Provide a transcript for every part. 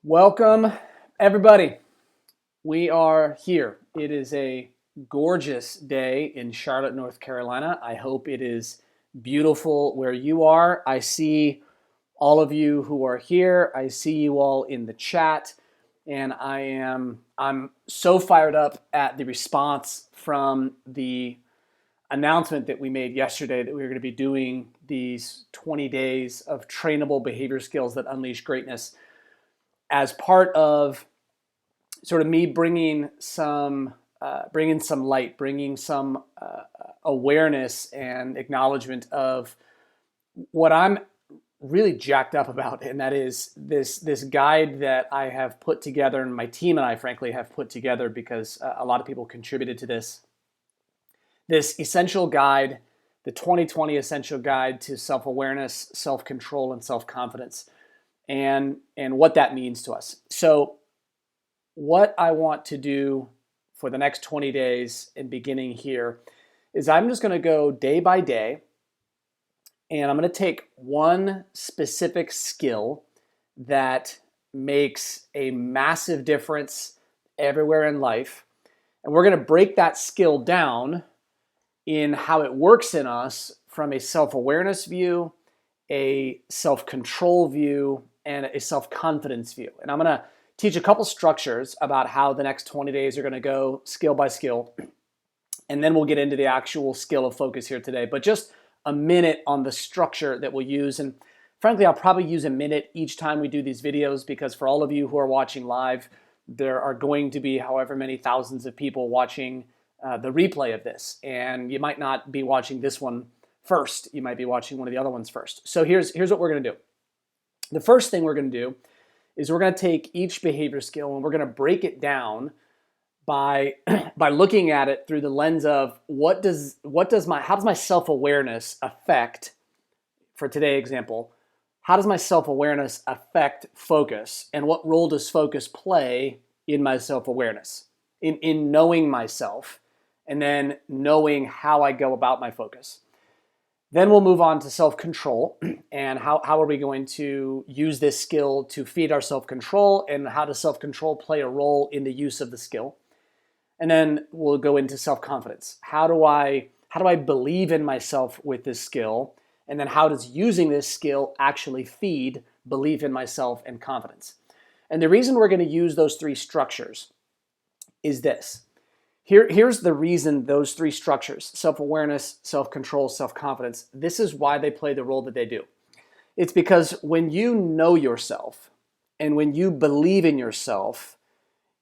Welcome, everybody. We are here. It is a gorgeous day in Charlotte, North Carolina. I hope it is beautiful where you are. I see all of you who are here. I see you all in the chat, and I'm so fired up at the response from the announcement that we made yesterday that we were going to be doing these 20 days of trainable behavior skills that unleash greatness as part of sort of me bringing some light, bringing some awareness and acknowledgement of what I'm really jacked up about, and that is this guide that I have put together, and my team and I, frankly, have put together because a lot of people contributed to this. This essential guide, the 2020 essential guide to self-awareness, self-control, and self-confidence, and what that means to us. So what I want to do for the next 20 days and beginning here is I'm just going to go day by day, and I'm going to take one specific skill that makes a massive difference everywhere in life, and we're going to break that skill down in how it works in us from a self-awareness view, a self-control view, and a self-confidence view. And I'm going to teach a couple structures about how the next 20 days are going to go skill by skill. And then we'll get into the actual skill of focus here today. But just a minute on the structure that we'll use. And frankly, I'll probably use a minute each time we do these videos, because for all of you who are watching live, there are going to be however many thousands of people watching the replay of this. And you might not be watching this one first. You might be watching one of the other ones first. So here's what we're going to do. The first thing we're going to do is we're going to take each behavior skill and we're going to break it down by looking at it through the lens of how does my self-awareness affect, for today's example, how does my self-awareness affect focus, and what role does focus play in my self-awareness, in knowing myself, and then knowing how I go about my focus. Then we'll move on to self-control, and how are we going to use this skill to feed our self-control, and how does self-control play a role in the use of the skill. And then we'll go into self-confidence. How do I believe in myself with this skill, and then how does using this skill actually feed belief in myself and confidence. And the reason we're going to use those three structures is this. Here's the reason those three structures, self-awareness, self-control, self-confidence, this is why they play the role that they do. It's because when you know yourself and when you believe in yourself,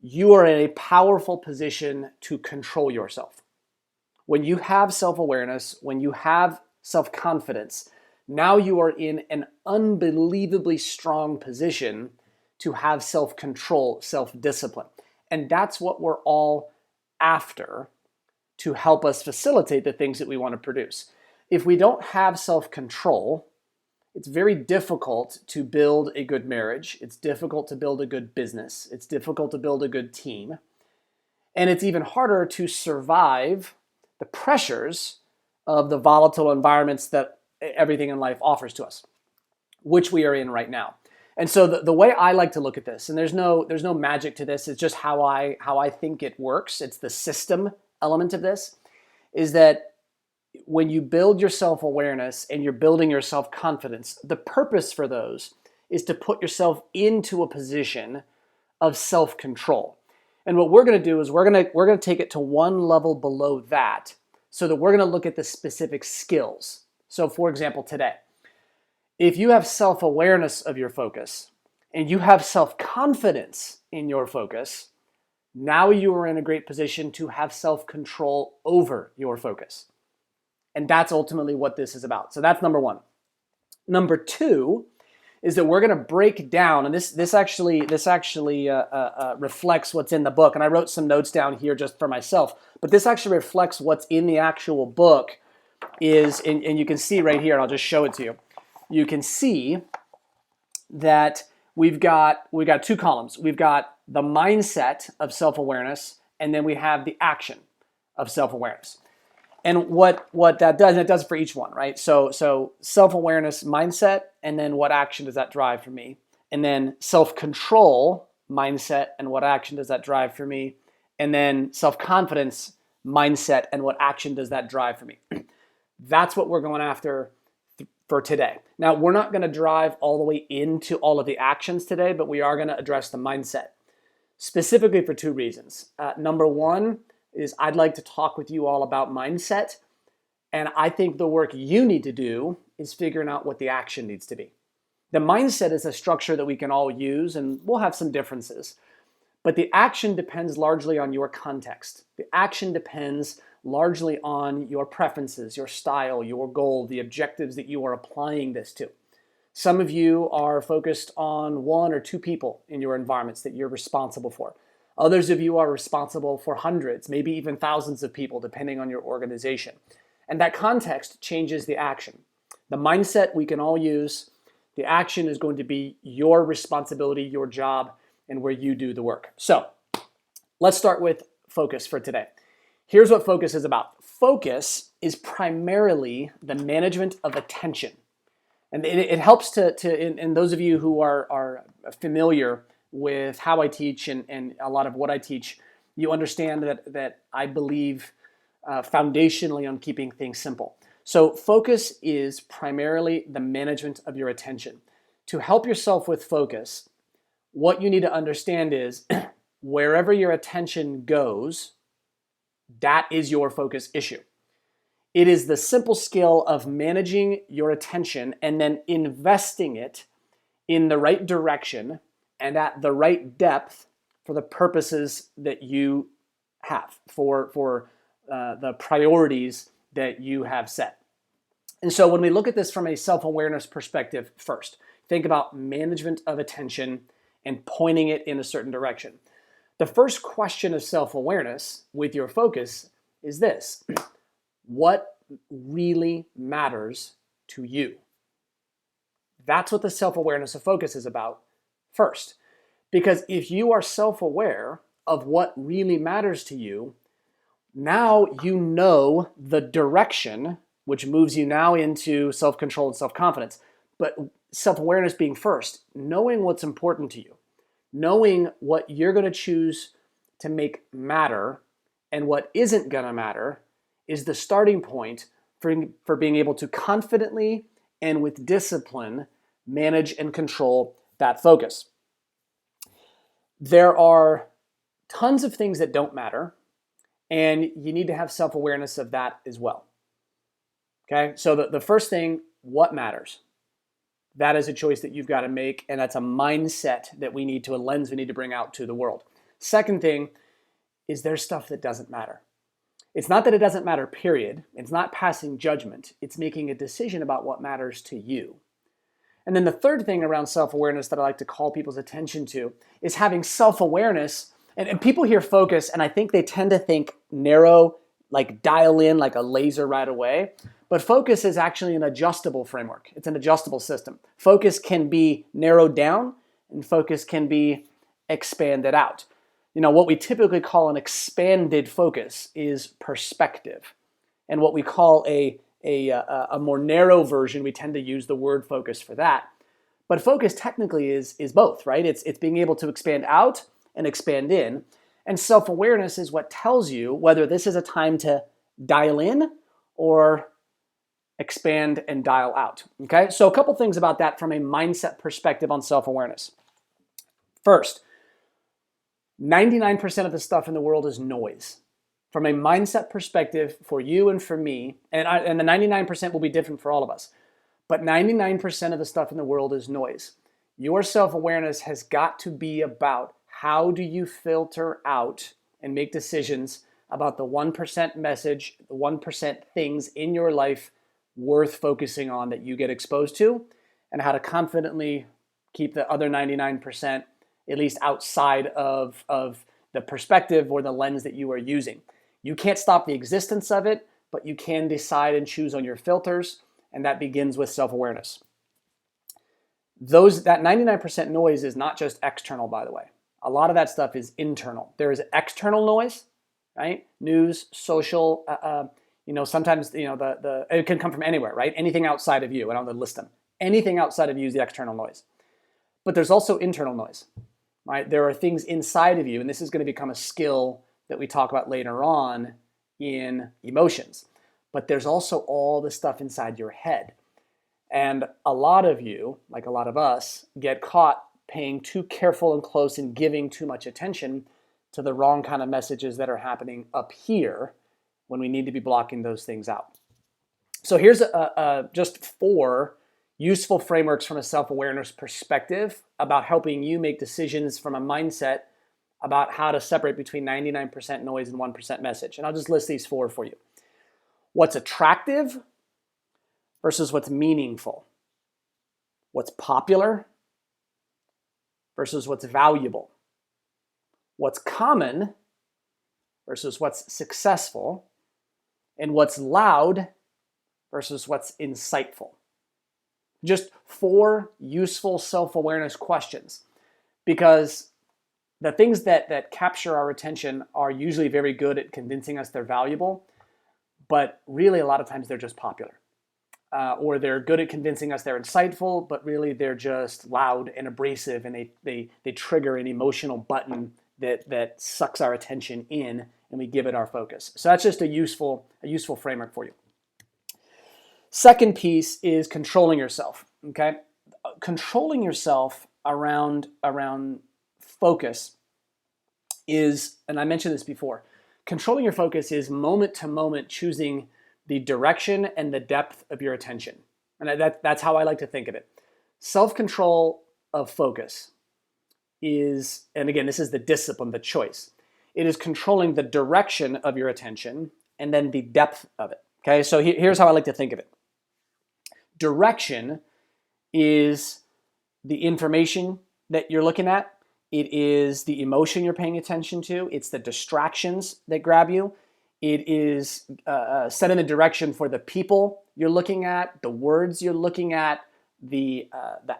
you are in a powerful position to control yourself. When you have self-awareness, when you have self-confidence, now you are in an unbelievably strong position to have self-control, self-discipline. And that's what we're all after to help us facilitate the things that we want to produce. If we don't have self-control, it's very difficult to build a good marriage. It's difficult to build a good business. It's difficult to build a good team. And it's even harder to survive the pressures of the volatile environments that everything in life offers to us, which we are in right now. And so the way I like to look at this, and there's no magic to this, it's just how I think it works. It's the system element of this, is that when you build your self-awareness and you're building your self-confidence, the purpose for those is to put yourself into a position of self-control. And what we're going to do is we're going to take it to one level below that, so that we're going to look at the specific skills. So for example, today, if you have self-awareness of your focus and you have self-confidence in your focus, now you are in a great position to have self-control over your focus. And that's ultimately what this is about. So that's number one. Number two is that we're going to break down, and this actually reflects what's in the book. And I wrote some notes down here just for myself, but this actually reflects what's in the actual book. And you can see right here, and I'll just show it to you. You can see that we've got two columns. We've got the mindset of self-awareness, and then we have the action of self-awareness. And what that does, and it does for each one, right? So self-awareness mindset, and then what action does that drive for me? and then self-control, mindset, and what action does that drive for me, and then self-confidence, mindset, and what action does that drive for me. That's what we're going after for today. Now, we're not going to drive all the way into all of the actions today, but we are going to address the mindset, specifically for two reasons. Number one is I'd like to talk with you all about mindset, and I think the work you need to do is figuring out what the action needs to be. The mindset is a structure that we can all use, and we'll have some differences. But the action depends largely on your context. The action depends largely on your preferences, your style, your goal, the objectives that you are applying this to. Some of you are focused on one or two people in your environments that you're responsible for. Others of you are responsible for hundreds, maybe even thousands of people, depending on your organization. And that context changes the action. The mindset we can all use. The action is going to be your responsibility, your job, and where you do the work. So let's start with focus for today. Here's what focus is about. Focus is primarily the management of attention. And it helps and those of you who are familiar with how I teach and a lot of what I teach, you understand that I believe foundationally on keeping things simple. So focus is primarily the management of your attention. To help yourself with focus, what you need to understand is wherever your attention goes, that is your focus issue. It is the simple skill of managing your attention and then investing it in the right direction and at the right depth for the purposes that you have, for the priorities that you have set. And so when we look at this from a self-awareness perspective first, think about management of attention and pointing it in a certain direction. The first question of self-awareness with your focus is this: what really matters to you? That's what the self-awareness of focus is about first. Because if you are self-aware of what really matters to you, now you know the direction, which moves you now into self-control and self-confidence. But self-awareness being first, knowing what's important to you, knowing what you're going to choose to make matter and what isn't going to matter is the starting point for being able to confidently and with discipline manage and control that focus. There are tons of things that don't matter, and you need to have self-awareness of that as well. Okay, so the first thing, what matters? That is a choice that you've got to make, and that's a mindset that a lens we need to bring out to the world. Second thing is there's stuff that doesn't matter. It's not that it doesn't matter, period. It's not passing judgment. It's making a decision about what matters to you. And then the third thing around self-awareness that I like to call people's attention to is having self-awareness. And people hear focus, and I think they tend to think narrow, like dial in like a laser right away. But focus is actually an adjustable framework. It's an adjustable system. Focus can be narrowed down, and focus can be expanded out. You know, what we typically call an expanded focus is perspective. And what we call a more narrow version, we tend to use the word focus for that. But focus technically is both, right? It's being able to expand out and expand in. And self-awareness is what tells you whether this is a time to dial in or expand and dial out. Okay, so a couple things about that from a mindset perspective on self-awareness. First, 99% of the stuff in the world is noise. From a mindset perspective, for you and for me, and the 99% will be different for all of us, but 99% of the stuff in the world is noise. Your self-awareness has got to be about how do you filter out and make decisions about the 1% message, the 1% things in your life worth focusing on that you get exposed to, and how to confidently keep the other 99% at least outside of the perspective or the lens that you are using. You can't stop the existence of it, but you can decide and choose on your filters, and that begins with self-awareness. That 99% noise is not just external, by the way. A lot of that stuff is internal. There is external noise, right? News, social, sometimes it can come from anywhere, right? Anything outside of you, and I'm going to list them. Anything outside of you is the external noise. But there's also internal noise, right? There are things inside of you, and this is going to become a skill that we talk about later on in emotions. But there's also all the stuff inside your head. And a lot of you, like a lot of us, get caught paying too careful and close and giving too much attention to the wrong kind of messages that are happening up here when we need to be blocking those things out. So here's just 4 useful frameworks from a self-awareness perspective about helping you make decisions from a mindset about how to separate between 99% noise and 1% message. And I'll just list these 4 for you. What's attractive versus what's meaningful. What's popular versus what's valuable. What's common versus what's successful. And what's loud versus what's insightful. Just 4 useful self-awareness questions, because the things that capture our attention are usually very good at convincing us they're valuable, but really a lot of times they're just popular. Or they're good at convincing us they're insightful, but really they're just loud and abrasive, and they trigger an emotional button that sucks our attention in, and we give it our focus. So that's just a useful framework for you. Second piece is controlling yourself, okay? Controlling yourself around focus is, and I mentioned this before, controlling your focus is moment to moment choosing the direction and the depth of your attention. And that's how I like to think of it. Self-control of focus is, and again, this is the discipline, the choice. It is controlling the direction of your attention and then the depth of it. Okay, so here's how I like to think of it. Direction is the information that you're looking at. It is the emotion you're paying attention to. It's the distractions that grab you. It is setting the direction for the people you're looking at, the words you're looking at, the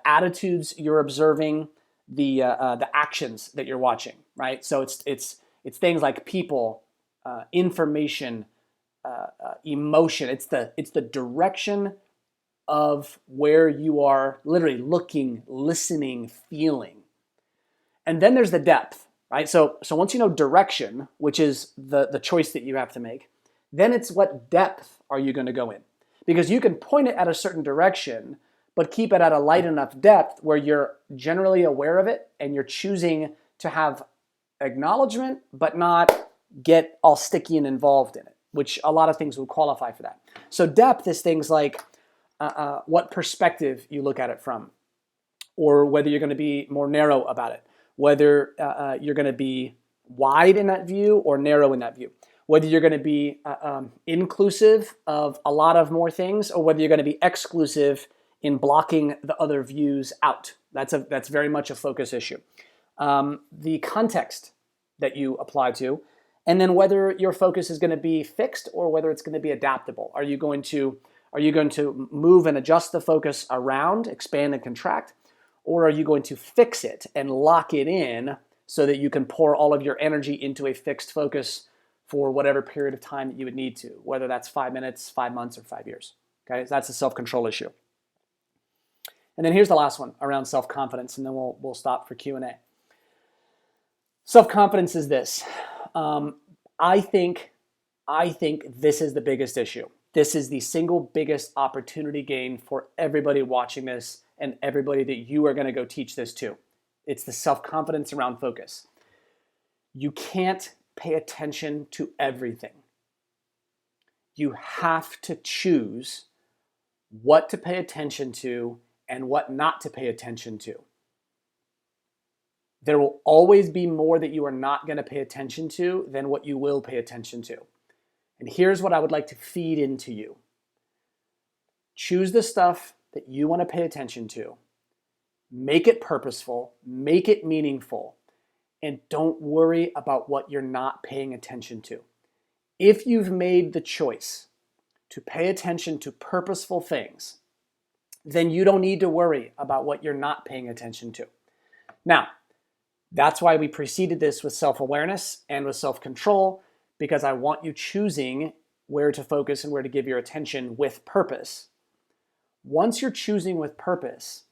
attitudes you're observing, the actions that you're watching. Right. So it's things like people, information, emotion. It's the direction of where you are literally looking, listening, feeling. And then there's the depth, right? So once you know direction, which is the choice that you have to make, then it's what depth are you going to go in? Because you can point it at a certain direction, but keep it at a light enough depth where you're generally aware of it and you're choosing to have acknowledgement, but not get all sticky and involved in it, which a lot of things would qualify for that. So depth is things like what perspective you look at it from, or whether you're going to be more narrow about it, whether you're going to be wide in that view or narrow in that view, whether you're going to be inclusive of a lot of more things, or whether you're going to be exclusive in blocking the other views out. That's very much a focus issue. The context that you apply to, and then whether your focus is going to be fixed or whether it's going to be adaptable. Are you going to move and adjust the focus around, expand and contract, or are you going to fix it and lock it in so that you can pour all of your energy into a fixed focus for whatever period of time that you would need to, whether that's 5 minutes, 5 months, or 5 years? Okay, so that's a self-control issue. And then here's the last one around self-confidence, and then we'll stop for Q&A. Self-confidence is this. I think this is the biggest issue. This is the single biggest opportunity gain for everybody watching this and everybody that you are going to go teach this to. It's the self-confidence around focus. You can't pay attention to everything. You have to choose what to pay attention to and what not to pay attention to. There will always be more that you are not going to pay attention to than what you will pay attention to. And here's what I would like to feed into you. Choose the stuff that you want to pay attention to. Make it purposeful, make it meaningful, and don't worry about what you're not paying attention to. If you've made the choice to pay attention to purposeful things, then you don't need to worry about what you're not paying attention to. Now, that's why we preceded this with self-awareness and with self-control, because I want you choosing where to focus and where to give your attention with purpose. Once you're choosing with purpose,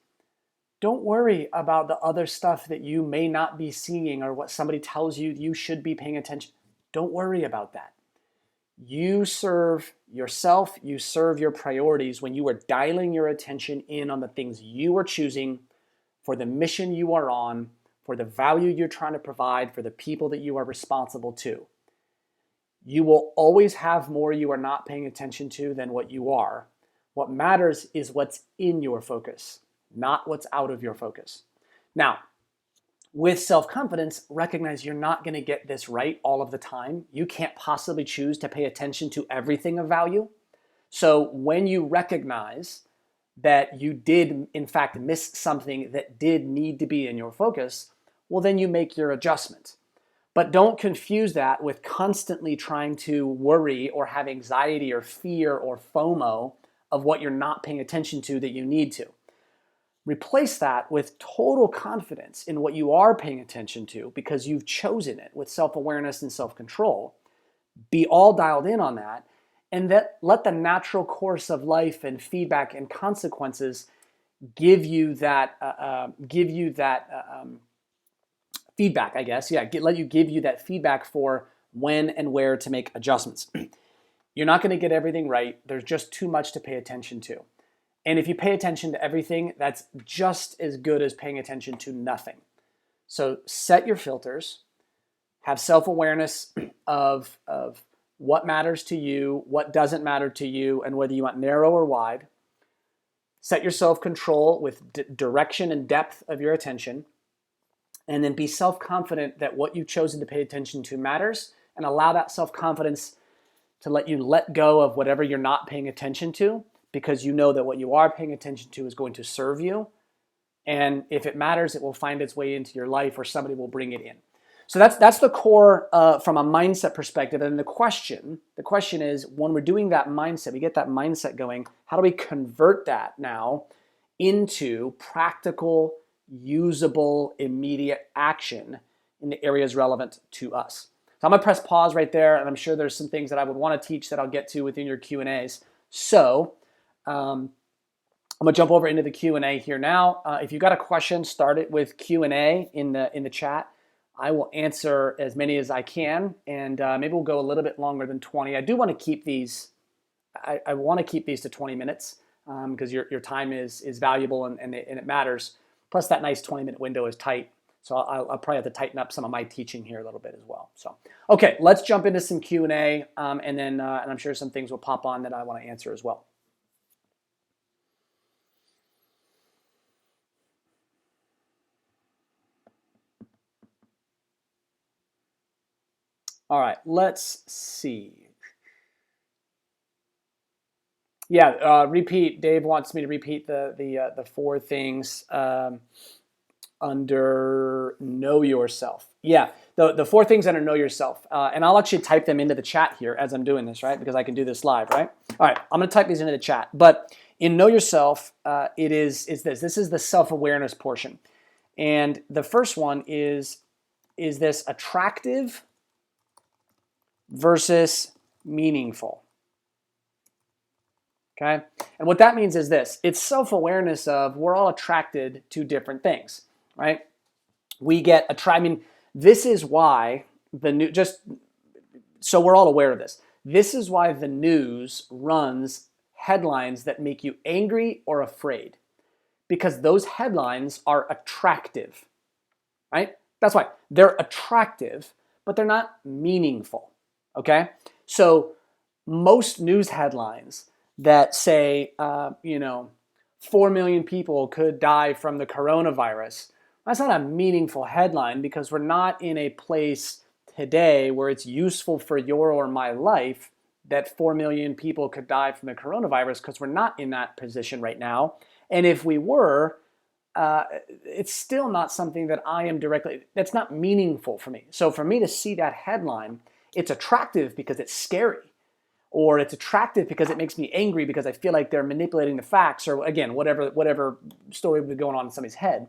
don't worry about the other stuff that you may not be seeing or what somebody tells you you should be paying attention. Don't worry about that. You serve yourself, you serve your priorities when you are dialing your attention in on the things you are choosing for the mission you are on, for the value you're trying to provide, for the people that you are responsible to. You will always have more you are not paying attention to than what you are. What matters is what's in your focus, not what's out of your focus. Now, with self-confidence, recognize you're not going to get this right all of the time. You can't possibly choose to pay attention to everything of value. So when you recognize that you did, in fact, miss something that did need to be in your focus, well, then you make your adjustment. But don't confuse that with constantly trying to worry or have anxiety or fear or FOMO of what you're not paying attention to that you need to. Replace that with total confidence in what you are paying attention to because you've chosen it with self-awareness and self-control. Be all dialed in on that, and let the natural course of life and feedback and consequences give you that feedback, I guess. Yeah, let you give you that feedback for when and where to make adjustments. You're not going to get everything right. There's just too much to pay attention to. And if you pay attention to everything, that's just as good as paying attention to nothing. So set your filters, have self-awareness of what matters to you, what doesn't matter to you, and whether you want narrow or wide. Set your self-control with direction and depth of your attention. And then be self-confident that what you've chosen to pay attention to matters, and allow that self-confidence to let you let go of whatever you're not paying attention to, because you know that what you are paying attention to is going to serve you. And if it matters, it will find its way into your life or somebody will bring it in. So that's the core from a mindset perspective. And the question is, when we're doing that mindset, we get that mindset going, how do we convert that now into practical, usable, immediate action in the areas relevant to us? So I'm gonna press pause right there, and I'm sure there's some things that I would wanna teach that I'll get to within your Q&As. So I'm gonna jump over into the Q&A here now. If you've got a question, start it with Q&A in the chat. I will answer as many as I can, and maybe we'll go a little bit longer than 20. I do want to keep these. I want to keep these to 20 minutes because your time is valuable and it matters. Plus, that nice 20-minute window is tight, so I'll probably have to tighten up some of my teaching here a little bit as well. So, okay, let's jump into some Q&A, and then and I'm sure some things will pop on that I want to answer as well. All right, let's see. Yeah, repeat. Dave wants me to repeat the 4 things under Know Yourself. Yeah, the 4 things under Know Yourself. And I'll actually type them into the chat here as I'm doing this, right? Because I can do this live, right? All right, I'm going to type these into the chat. But in Know Yourself, it is this. This is the self-awareness portion. And the first one is this: attractive versus meaningful. Okay? And what that means is this: it's self-awareness of we're all attracted to different things, right? We get attracted. I mean, this is why the new, just so we're all aware of this, this is why the news runs headlines that make you angry or afraid, because those headlines are attractive, right? That's why they're attractive, but they're not meaningful. Okay, so most news headlines that say, 4 million people could die from the coronavirus, that's not a meaningful headline because we're not in a place today where it's useful for your or my life that 4 million people could die from the coronavirus, because we're not in that position right now. And if we were, it's still not something that I am directly, that's not meaningful for me. So for me to see that headline, it's attractive because it's scary, or it's attractive because it makes me angry because I feel like they're manipulating the facts, or again, whatever story would be going on in somebody's head.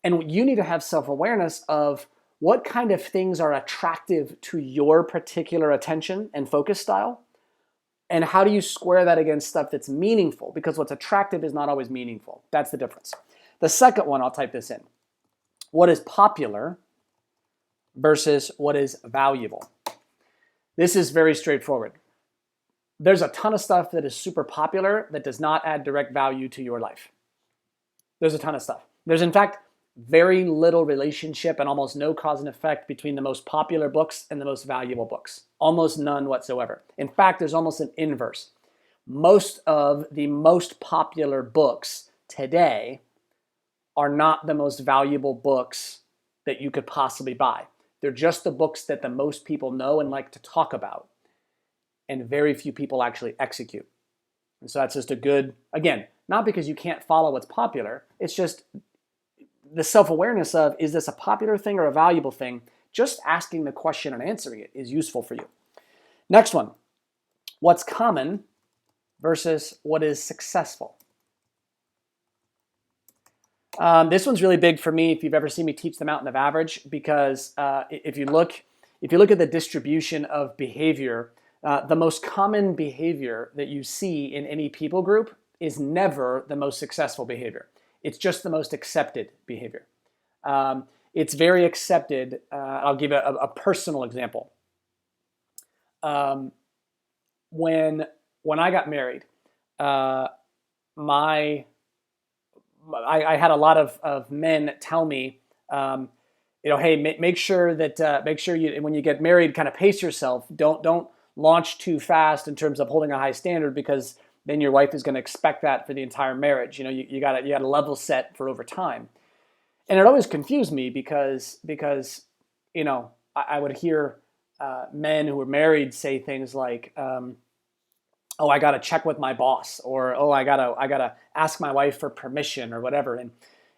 And you need to have self-awareness of what kind of things are attractive to your particular attention and focus style, and how do you square that against stuff that's meaningful, because what's attractive is not always meaningful. That's the difference. The second one, I'll type this in. What is popular versus what is valuable? This is very straightforward. There's a ton of stuff that is super popular that does not add direct value to your life. There's a ton of stuff. There's, in fact, very little relationship and almost no cause and effect between the most popular books and the most valuable books. Almost none whatsoever. In fact, there's almost an inverse. Most of the most popular books today are not the most valuable books that you could possibly buy. They're just the books that the most people know and like to talk about, and very few people actually execute. And so that's just a good, again, not because you can't follow what's popular, it's just the self-awareness of, is this a popular thing or a valuable thing? Just asking the question and answering it is useful for you. Next one, what's common versus what is successful? This one's really big for me if you've ever seen me teach the mountain of average, because if you look at the distribution of behavior, the most common behavior that you see in any people group is never the most successful behavior. It's just the most accepted behavior. It's very accepted. I'll give a personal example. When I got married, I had a lot of men tell me, hey, make sure you, when you get married, kind of pace yourself. Don't launch too fast in terms of holding a high standard, because then your wife is going to expect that for the entire marriage. You got to level set for over time. And it always confused me because I would hear men who were married say things like, oh, I got to check with my boss, or, oh, I gotta ask my wife for permission, or whatever. And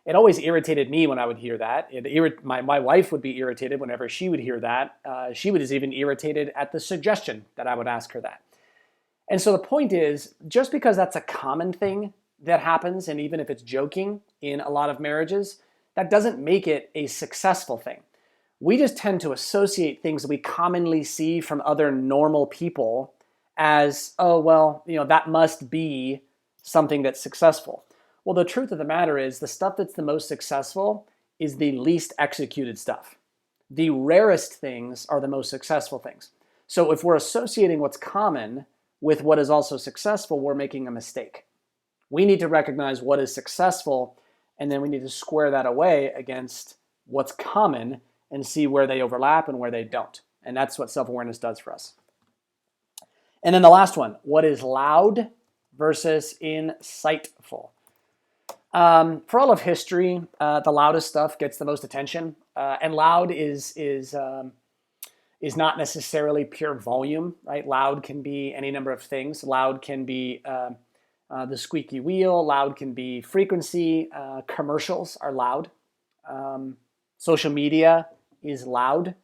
it always irritated me when I would hear that. My wife would be irritated whenever she would hear that. She was even irritated at the suggestion that I would ask her that. And so the point is, just because that's a common thing that happens, and even if it's joking in a lot of marriages, that doesn't make it a successful thing. We just tend to associate things that we commonly see from other normal people as, oh, well, that must be something that's successful. Well, the truth of the matter is, the stuff that's the most successful is the least executed stuff. The rarest things are the most successful things. So if we're associating what's common with what is also successful, we're making a mistake. We need to recognize what is successful, and then we need to square that away against what's common and see where they overlap and where they don't. And that's what self-awareness does for us. And then the last one, what is loud versus insightful? For all of history, the loudest stuff gets the most attention, and loud is not necessarily pure volume, right? Loud can be any number of things. Loud can be the squeaky wheel. Loud can be frequency. Commercials are loud. Social media is loud.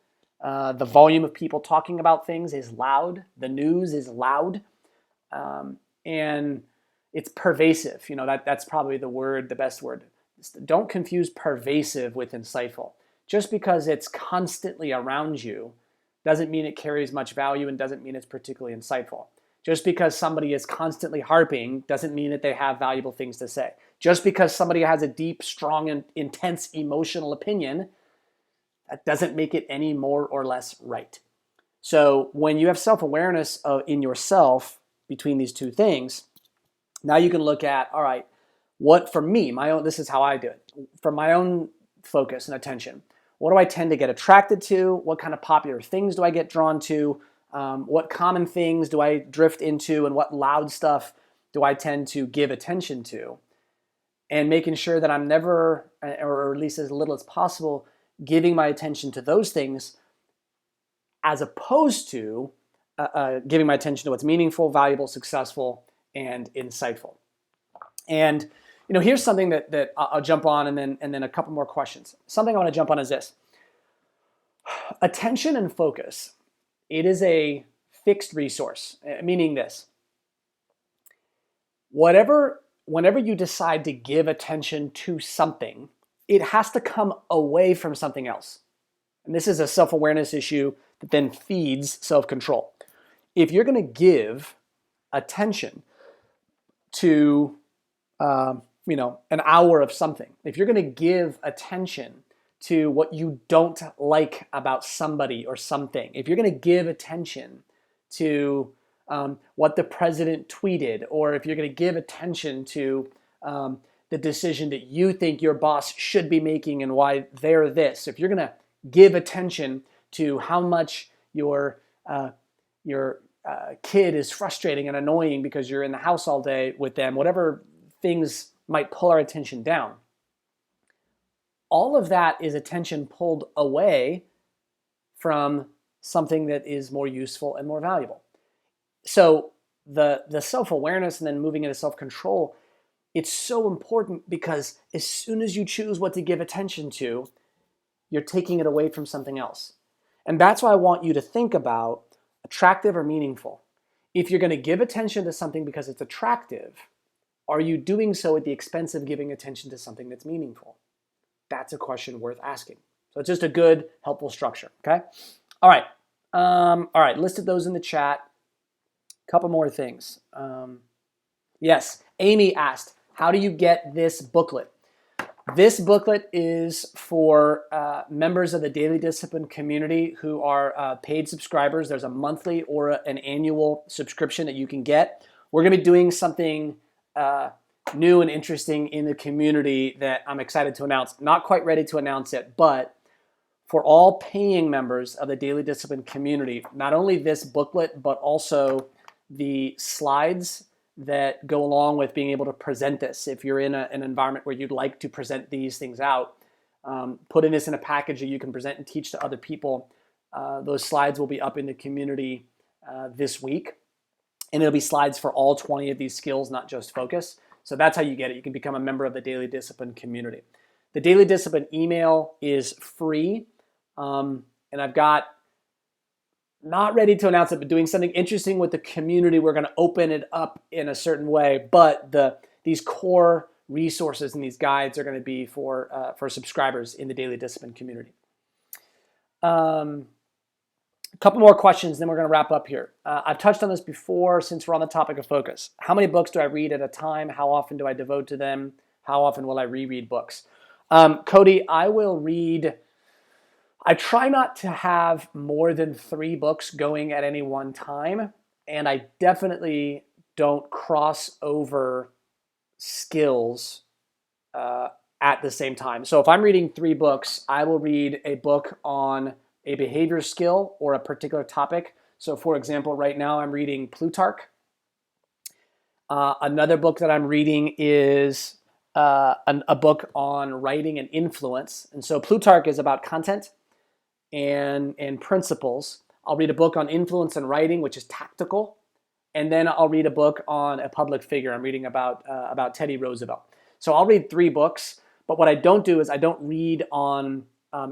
The volume of people talking about things is loud. The news is loud. And it's pervasive. That's probably the best word. Don't confuse pervasive with insightful. Just because it's constantly around you doesn't mean it carries much value, and doesn't mean it's particularly insightful. Just because somebody is constantly harping doesn't mean that they have valuable things to say. Just because somebody has a deep, strong, and intense emotional opinion, that doesn't make it any more or less right. So when you have self-awareness in yourself between these two things, now you can look at, all right, what for me, this is how I do it. For my own focus and attention, what do I tend to get attracted to? What kind of popular things do I get drawn to? What common things do I drift into? And what loud stuff do I tend to give attention to? And making sure that I'm never, or at least as little as possible, giving my attention to those things, as opposed to giving my attention to what's meaningful, valuable, successful, and insightful. And here's something that I'll jump on, and then a couple more questions. Something I want to jump on is this. Attention and focus, it is a fixed resource, meaning this. Whenever you decide to give attention to something, it has to come away from something else. And this is a self-awareness issue that then feeds self-control. If you're going to give attention to an hour of something, if you're going to give attention to what you don't like about somebody or something, if you're going to give attention to what the president tweeted, or if you're going to give attention to the decision that you think your boss should be making and why they're this, if you're going to give attention to how much your kid is frustrating and annoying because you're in the house all day with them, whatever things might pull our attention down, all of that is attention pulled away from something that is more useful and more valuable. So the self-awareness and then moving into self-control, it's so important because as soon as you choose what to give attention to, you're taking it away from something else. And that's why I want you to think about attractive or meaningful. If you're going to give attention to something because it's attractive, are you doing so at the expense of giving attention to something that's meaningful? That's a question worth asking. So it's just a good, helpful structure, okay? All right, listed those in the chat. Couple more things. Yes, Amy asked, how do you get this booklet? This booklet is for members of the Daily Discipline community who are paid subscribers. There's a monthly or an annual subscription that you can get. We're going to be doing something new and interesting in the community that I'm excited to announce. Not quite ready to announce it, but for all paying members of the Daily Discipline community, not only this booklet, but also the slides that go along with being able to present this. If you're in an environment where you'd like to present these things out, putting this in a package that you can present and teach to other people, those slides will be up in the community this week. And it'll be slides for all 20 of these skills, not just focus. So that's how you get it. You can become a member of the Daily Discipline community. The Daily Discipline email is free. And I've got, not ready to announce it, but doing something interesting with the community. We're going to open it up in a certain way, but these core resources and these guides are going to be for subscribers in the Daily Discipline community. A couple more questions, then we're going to wrap up here. I've touched on this before since we're on the topic of focus. How many books do I read at a time? How often do I devote to them? How often will I reread books? Cody, I try not to have more than 3 books going at any one time, and I definitely don't cross over skills at the same time. So if I'm reading 3 books, I will read a book on a behavior skill or a particular topic. So for example, right now I'm reading Plutarch. Another book that I'm reading is a book on writing and influence. And so Plutarch is about content and principles. I'll read a book on influence and writing, which is tactical. And then I'll read a book on a public figure. I'm reading about Teddy Roosevelt. So I'll read 3 books, but what I don't do is I don't read on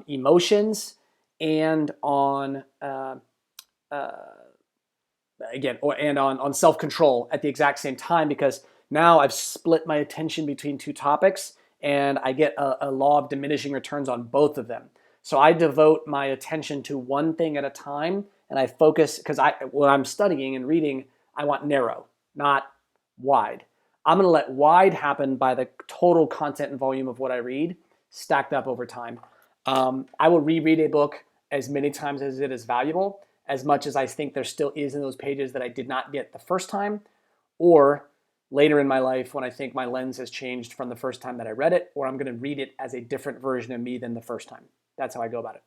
emotions and on on self-control at the exact same time, because now I've split my attention between 2 topics and I get a law of diminishing returns on both of them. So I devote my attention to one thing at a time, and I focus, because when I'm studying and reading, I want narrow, not wide. I'm going to let wide happen by the total content and volume of what I read stacked up over time. I will reread a book as many times as it is valuable, as much as I think there still is in those pages that I did not get the first time, or later in my life when I think my lens has changed from the first time that I read it, or I'm going to read it as a different version of me than the first time. That's how I go about it.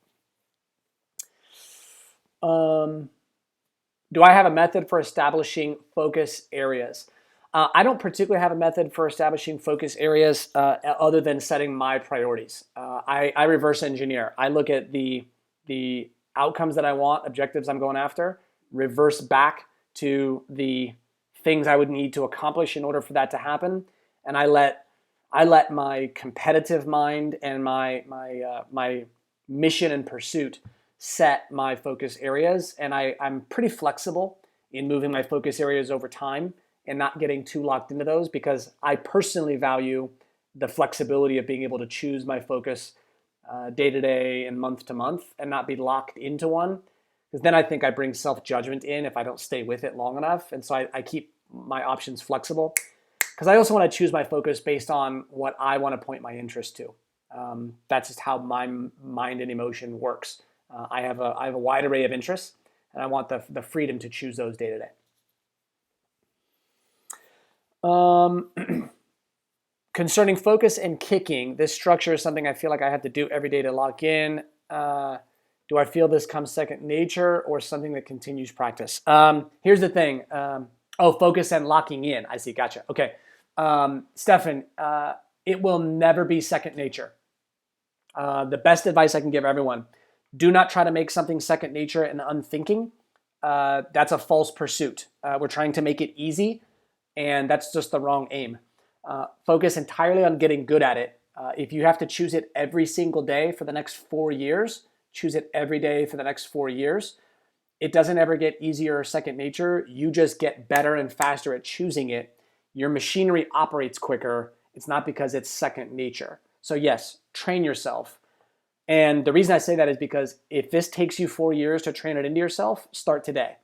Do I have a method for establishing focus areas? I don't particularly have a method for establishing focus areas other than setting my priorities. I reverse engineer. I look at the outcomes that I want, objectives I'm going after, reverse back to the things I would need to accomplish in order for that to happen, and I let my competitive mind and my mission and pursuit set my focus areas, and I'm pretty flexible in moving my focus areas over time and not getting too locked into those, because I personally value the flexibility of being able to choose my focus day to day and month to month and not be locked into one, because then I think I bring self-judgment in if I don't stay with it long enough. And so I keep my options flexible. because I also want to choose my focus based on what I want to point my interest to. That's just how my mind and emotion works. I have a wide array of interests, and I want the freedom to choose those day to day. Concerning focus and kicking, this structure is something I feel like I have to do every day to lock in. Do I feel this comes second nature or something that continues practice? Here's the thing. Focus and locking in. I see. Gotcha. Okay. Stefan, it will never be second nature. The best advice I can give everyone, do not try to make something second nature and unthinking. That's a false pursuit. We're trying to make it easy, and that's just the wrong aim. Focus entirely on getting good at it. If you have to choose it every single day for the next 4 years, choose it every day for the next 4 years. It doesn't ever get easier or second nature. You just get better and faster at choosing it. Your machinery operates quicker. It's not because it's second nature. So yes, train yourself. And the reason I say that is because if this takes you 4 years to train it into yourself, start today.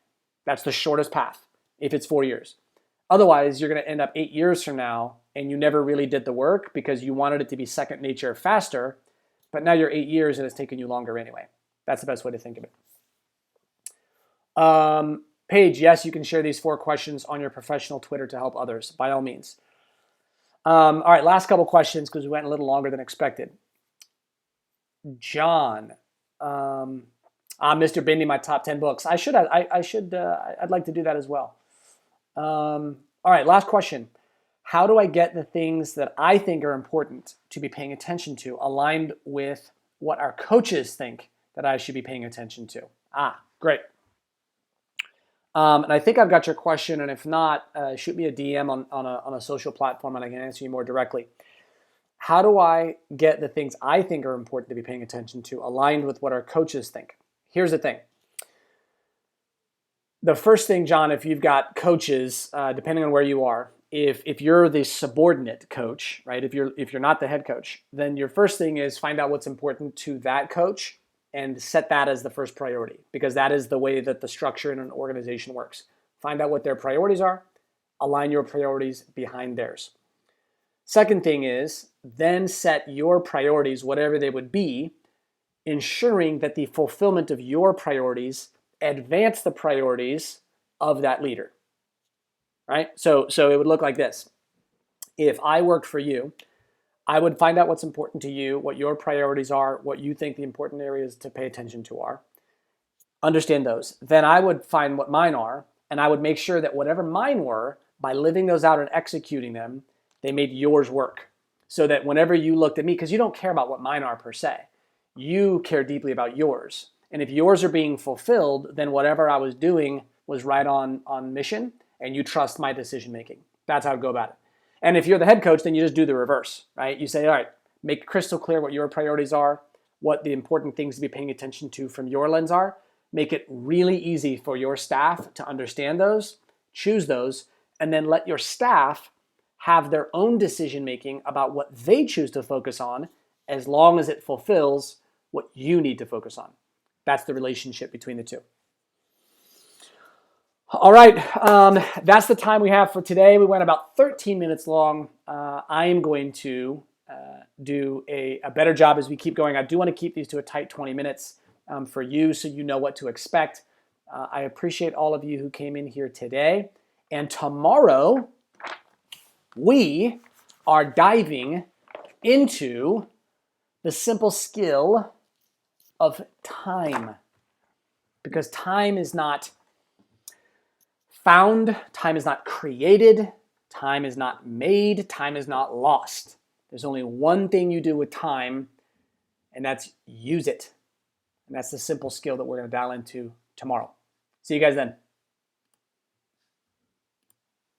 That's the shortest path if it's 4 years. Otherwise, you're going to end up 8 years from now and you never really did the work because you wanted it to be second nature faster, but now you're 8 years and it's taken you longer anyway. That's the best way to think of it. Paige, yes, you can share these 4 questions on your professional Twitter to help others, by all means. All right, last couple questions because we went a little longer than expected. John, Mr. Bindi, my top 10 books. I'd like to do that as well. All right, last question. How do I get the things that I think are important to be paying attention to aligned with what our coaches think that I should be paying attention to? Great. And I think I've got your question, and if not, shoot me a DM on a social platform and I can answer you more directly. How do I get the things I think are important to be paying attention to aligned with what our coaches think? Here's the thing. The first thing, John, if you've got coaches, depending on where you are, if you're the subordinate coach, right? If you're not the head coach, then your first thing is find out what's important to that coach and set that as the first priority, because that is the way that the structure in an organization works. Find out what their priorities are, align your priorities behind theirs. Second thing is then set your priorities, whatever they would be, ensuring that the fulfillment of your priorities advance the priorities of that leader, right? So it would look like this. If I worked for you, I would find out what's important to you, what your priorities are, what you think the important areas to pay attention to are. Understand those. Then I would find what mine are, and I would make sure that whatever mine were, by living those out and executing them, they made yours work. So that whenever you looked at me, because you don't care about what mine are per se, you care deeply about yours. And if yours are being fulfilled, then whatever I was doing was right on mission, and you trust my decision making. That's how I go about it. And if you're the head coach, then you just do the reverse, right? You say, all right, make crystal clear what your priorities are, what the important things to be paying attention to from your lens are. Make it really easy for your staff to understand those, choose those, and then let your staff have their own decision making about what they choose to focus on, as long as it fulfills what you need to focus on. That's the relationship between the two. All right, that's the time we have for today. We went about 13 minutes long. I am going to do a better job as we keep going. I do want to keep these to a tight 20 minutes for you so you know what to expect. I appreciate all of you who came in here today. And tomorrow, we are diving into the simple skill of time. Because time is not found, time is not created, time is not made, time is not lost. There's only one thing you do with time, and that's use it. And that's the simple skill that we're going to dial into tomorrow. See you guys then.